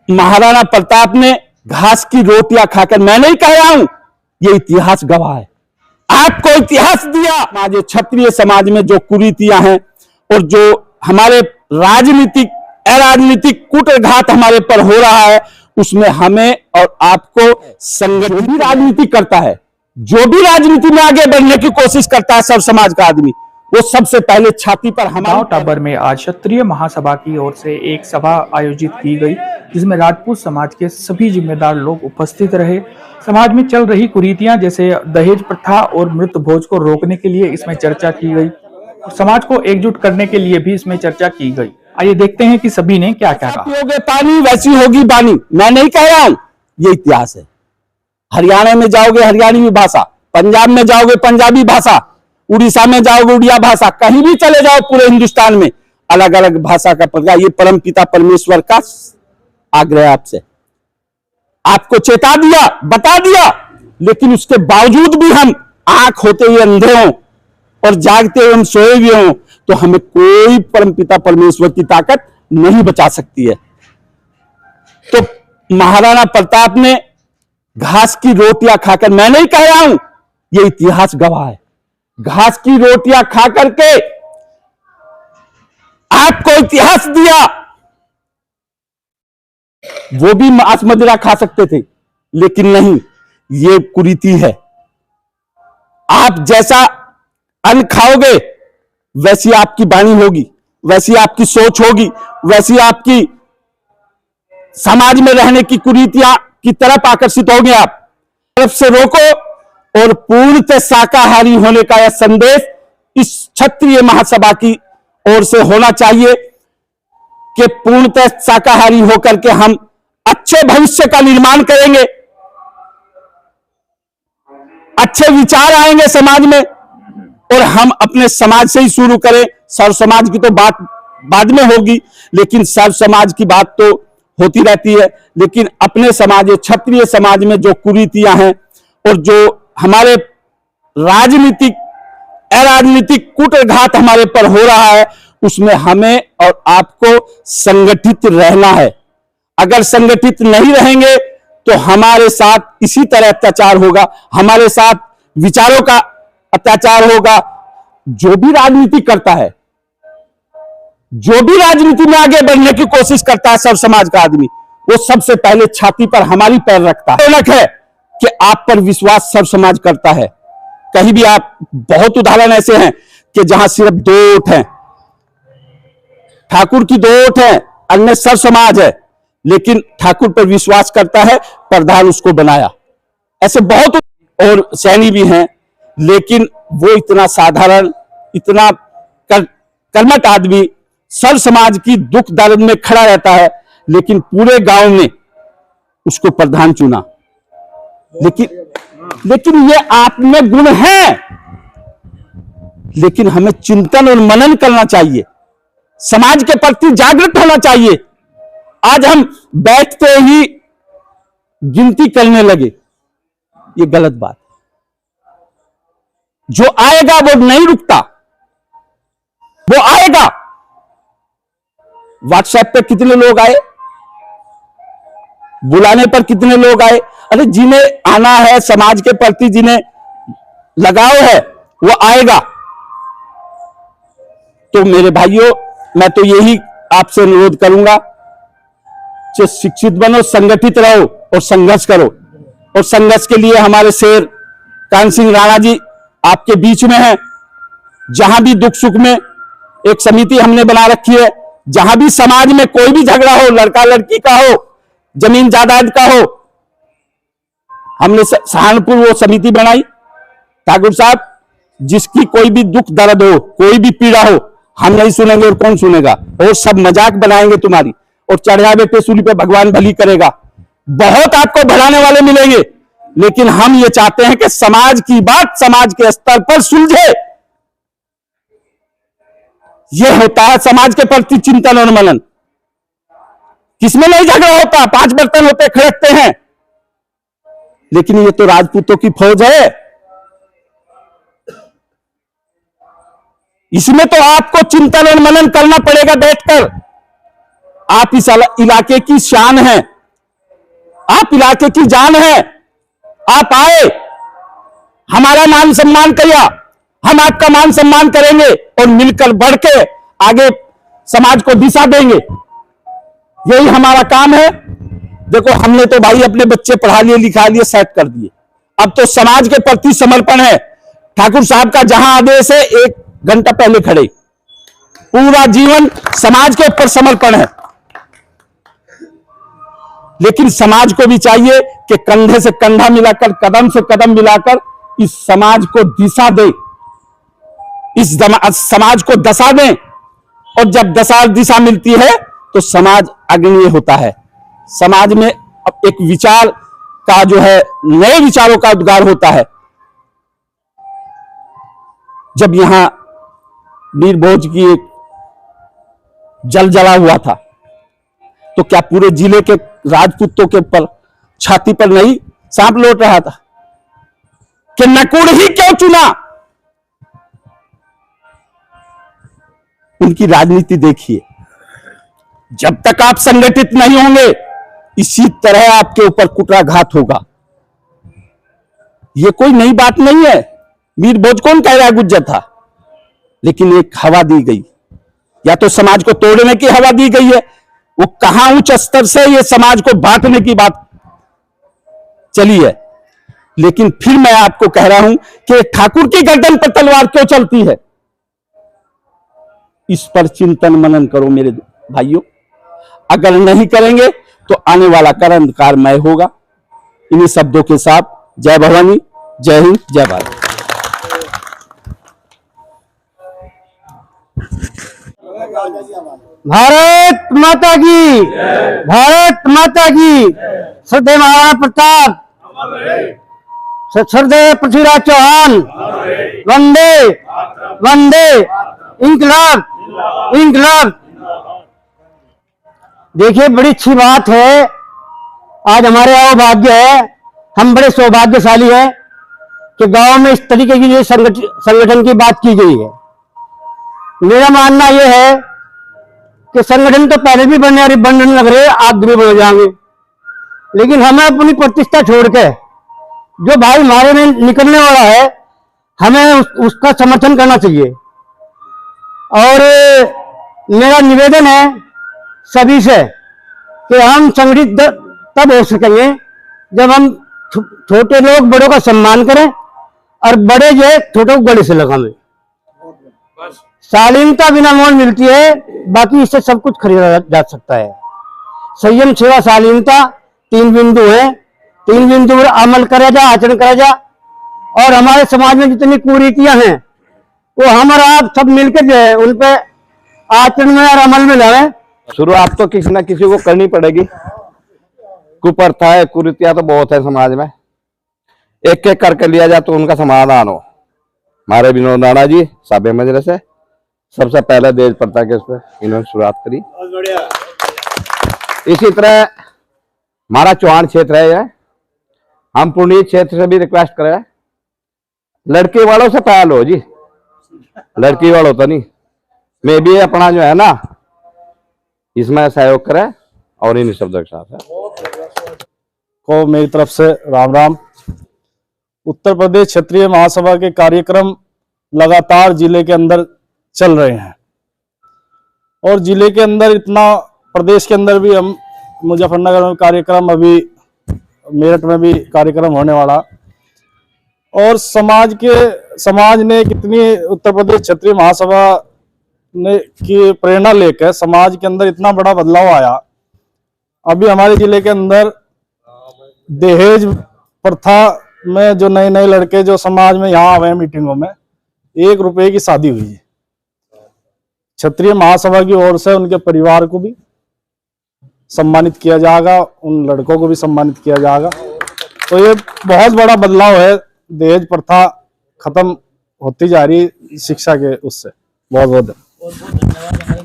महाराणा प्रताप ने घास की रोटियां खाकर, मैं नहीं कह रहा हूं, ये इतिहास गवाह है। आपको इतिहास दिया। आज क्षत्रिय समाज में जो कुरीतियां हैं और जो हमारे राजनीतिक अराजनीतिक कूटघात हमारे पर हो रहा है, उसमें हमें और आपको संगठन भी राजनीति करता है, जो भी राजनीति में आगे बढ़ने की कोशिश करता है सब समाज का आदमी, वो सबसे पहले छाती पर हमारे टाबर में आज क्षत्रिय महासभा की ओर से एक सभा आयोजित की गई, जिसमें राजपूत समाज के सभी जिम्मेदार लोग उपस्थित रहे। समाज में चल रही कुरीतियां जैसे दहेज प्रथा और मृत भोज को रोकने के लिए इसमें चर्चा की गई और समाज को एकजुट करने के लिए भी इसमें चर्चा की गई। आइए देखते हैं कि सभी ने क्या क्या कहा। पियोगे पानी वैसी होगी बानी, मैं नहीं कह रहा हूं, ये इतिहास है। हरियाणा में जाओगे हरियाणवी भाषा, पंजाब में जाओगे पंजाबी भाषा, उड़ीसा में जाओगे उड़िया भाषा, कहीं भी चले जाओ पूरे हिंदुस्तान में अलग अलग भाषा का प्रयोग। ये परम पिता परमेश्वर का आग्रह आपसे, आपको चेता दिया, बता दिया, लेकिन उसके बावजूद भी हम आंख होते हुए अंधे हों और जागते हुए हम सोए हुए हों, तो हमें कोई परमपिता परमेश्वर की ताकत नहीं बचा सकती है। तो महाराणा प्रताप ने घास की रोटियां खाकर, मैं नहीं कह रहा हूं, ये इतिहास गवाह है, घास की रोटियां खा करके आपको इतिहास दिया। वो भी मांस मदिरा खा सकते थे, लेकिन नहीं, ये कुरीति है। आप जैसा अन्न खाओगे वैसी आपकी वाणी होगी, वैसी आपकी सोच होगी, वैसी आपकी समाज में रहने की कुरीतियां की तरफ आकर्षित होगे। आप तरफ से रोको और पूर्णतः शाकाहारी होने का यह संदेश इस क्षत्रिय महासभा की ओर से होना चाहिए कि पूर्णतः शाकाहारी होकर के हम अच्छे भविष्य का निर्माण करेंगे, अच्छे विचार आएंगे समाज में, और हम अपने समाज से ही शुरू करें। सर्व समाज की तो बात बाद में होगी, लेकिन सर्व समाज की बात तो होती रहती है, लेकिन अपने समाज क्षत्रिय समाज में जो कुरीतियां हैं और जो हमारे राजनीतिक अराजनीतिक कूटघात हमारे पर हो रहा है, उसमें हमें और आपको संगठित रहना है। अगर संगठित नहीं रहेंगे तो हमारे साथ इसी तरह अत्याचार होगा, हमारे साथ विचारों का अत्याचार होगा। जो भी राजनीति करता है, जो भी राजनीति में आगे बढ़ने की कोशिश करता है सब समाज का आदमी, वो सबसे पहले छाती पर हमारी पैर रखता है कि आप पर विश्वास सब समाज करता है। कहीं भी आप, बहुत उदाहरण ऐसे हैं कि जहां सिर्फ 2 वोट हैं, ठाकुर की 2 वोट है, अन्य सर्व समाज है, लेकिन ठाकुर पर विश्वास करता है, प्रधान उसको बनाया। ऐसे बहुत और सैनी भी हैं, लेकिन वो इतना साधारण, इतना कर्मठ आदमी सर्व समाज की दुख दर्द में खड़ा रहता है, लेकिन पूरे गांव में उसको प्रधान चुना। लेकिन ये आप में गुण है, लेकिन हमें चिंतन और मनन करना चाहिए, समाज के प्रति जागृत होना चाहिए। आज हम बैठते ही गिनती करने लगे, ये गलत बात। जो आएगा वो नहीं रुकता, वो आएगा। व्हाट्सएप पे कितने लोग आए, बुलाने पर कितने लोग आए। अरे जिन्हें आना है, समाज के प्रति जिन्हें लगाव है, वो आएगा। तो मेरे भाइयों, मैं तो यही आपसे अनुरोध करूंगा कि शिक्षित बनो, संगठित रहो और संघर्ष करो। और संघर्ष के लिए हमारे शेर कान सिंह राणा जी आपके बीच में हैं। जहां भी दुख सुख में एक समिति हमने बना रखी है, जहां भी समाज में कोई भी झगड़ा हो, लड़का लड़की का हो, जमीन जायदाद का हो, हमने सहारनपुर वो समिति बनाई। ठाकुर साहब, जिसकी कोई भी दुख दर्द हो, कोई भी पीड़ा हो, हम नहीं सुनेंगे और कौन सुनेगा, और सब मजाक बनाएंगे तुम्हारी, और चढ़ा बेटे सूली पे भगवान भली करेगा। बहुत आपको बढ़ाने वाले मिलेंगे, लेकिन हम ये चाहते हैं कि समाज की बात समाज के स्तर पर सुलझे। यह होता है समाज के प्रति चिंतन और मनन। किसमें नहीं झगड़ा होता, 5 बर्तन होते खड़कते हैं, लेकिन ये तो राजपूतों की फौज है। इसमें तो आपको चिंतन और मनन करना पड़ेगा बैठकर। आप इस इलाके की शान हैं, आप इलाके की जान है, आप आए, हमारा मान सम्मान किया, हम आपका मान सम्मान करेंगे और मिलकर बढ़ के आगे समाज को दिशा देंगे। यही हमारा काम है। देखो, हमने तो भाई अपने बच्चे पढ़ा लिए, लिखा लिए, सेट कर दिए। अब तो समाज के प्रति समर्पण है। ठाकुर साहब का जहां आदेश है, 1 घंटा पहले खड़े। पूरा जीवन समाज के ऊपर समर्पण है। लेकिन समाज को भी चाहिए कि कंधे से कंधा मिलाकर, कदम से कदम मिलाकर इस समाज को दिशा दे, इस समाज को दशा दें। और जब दिशा मिलती है तो समाज अग्रणीय होता है। समाज में एक विचार का जो है, नए विचारों का उद्गार होता है। जब यहां नीरभोज की एक जल जला हुआ था, तो क्या पूरे जिले के राजपूतों के ऊपर, छाती पर नहीं सांप लौट रहा था कि नकुल ही क्यों चुना? उनकी राजनीति देखिए। जब तक आप संगठित नहीं होंगे, इसी तरह आपके ऊपर कुटराघात होगा। यह कोई नई बात नहीं है। नीरभोज कौन कह रहा है गुज्जर था, लेकिन एक हवा दी गई, या तो समाज को तोड़ने की हवा दी गई है। वो कहां उच्च स्तर से ये समाज को बांटने की बात चली है। लेकिन फिर मैं आपको कह रहा हूं कि ठाकुर की गर्दन पर तलवार क्यों चलती है, इस पर चिंतन मनन करो मेरे भाइयों। अगर नहीं करेंगे तो आने वाला कल अंधकारमय होगा। इन्हीं शब्दों के साथ जय भवानी, जय हिंद, जय भारत। भारत माता की, भारत माता की। श्रद्धेय महाराणा प्रताप, श्रद्धेय पृथ्वीराज चौहान, वंदे वंदे, इंकलाब इंकलाब। देखिए, बड़ी अच्छी बात है। आज हमारे यहाँ भाग्य है, हम बड़े सौभाग्यशाली हैं कि गांव में इस तरीके की जो संगठन की बात की गई है। मेरा मानना यह है कि संगठन तो पहले भी बनने लग रहे, आगे भी बन जाएंगे। लेकिन हमें अपनी प्रतिष्ठा छोड़ के जो भाई हमारे में निकलने वाला है, हमें उसका समर्थन करना चाहिए। और मेरा निवेदन है सभी से कि हम संगठित तब हो सकेंगे जब हम छोटे लोग बड़ों का सम्मान करें और बड़े जो है छोटों को गले से लगाएं। शालीनता बिना मोल मिलती है, बाकी इससे सब कुछ खरीदा जा सकता है। संयम, सेवा, शालीनता 3 बिंदु हैं। 3 बिंदु पर अमल करा जा, आचरण करा जा। और हमारे समाज में जितनी कुरीतियां हैं, वो हम और आप सब मिलकर जो है उन पे आचरण में और अमल में लाए। शुरुआत तो किसी ना किसी को करनी पड़ेगी। कुप्रथा है, कुरीतियां तो बहुत है समाज में। एक एक करके लिया जाए तो उनका समाधान हो। हमारे विनोद राणा जी साबे मजरे से सबसे पहले दहेज प्रथा के उस पर इन्होंने शुरुआत करी। इसी तरह हमारा चौहान क्षेत्र है, यह हम पुणे क्षेत्र से भी रिक्वेस्ट करें, लड़के वालों से पहल हो जी, लड़की वालों तो नहीं। मैं भी अपना जो है ना इसमें सहयोग करें। और इन शब्दों के साथ को मेरी तरफ से राम राम। उत्तर प्रदेश क्षेत्रीय महासभा के कार्यक्रम लगातार जिले के अंदर चल रहे हैं और जिले के अंदर इतना, प्रदेश के अंदर भी हम मुजफ्फरनगर में कार्यक्रम, अभी मेरठ में भी कार्यक्रम होने वाला। और समाज ने कितनी, उत्तर प्रदेश क्षेत्रीय महासभा ने की प्रेरणा लेकर समाज के अंदर इतना बड़ा बदलाव आया। अभी हमारे जिले के अंदर दहेज प्रथा में जो नए नए लड़के जो समाज में यहाँ आए मीटिंगों में, 1 रुपए की शादी हुई है। क्षेत्रीय महासभा की ओर से उनके परिवार को भी सम्मानित किया जाएगा, उन लड़कों को भी सम्मानित किया जाएगा। तो ये बहुत बड़ा बदलाव है। दहेज प्रथा खत्म होती जा रही शिक्षा के उससे। बहुत बहुत धन्यवाद।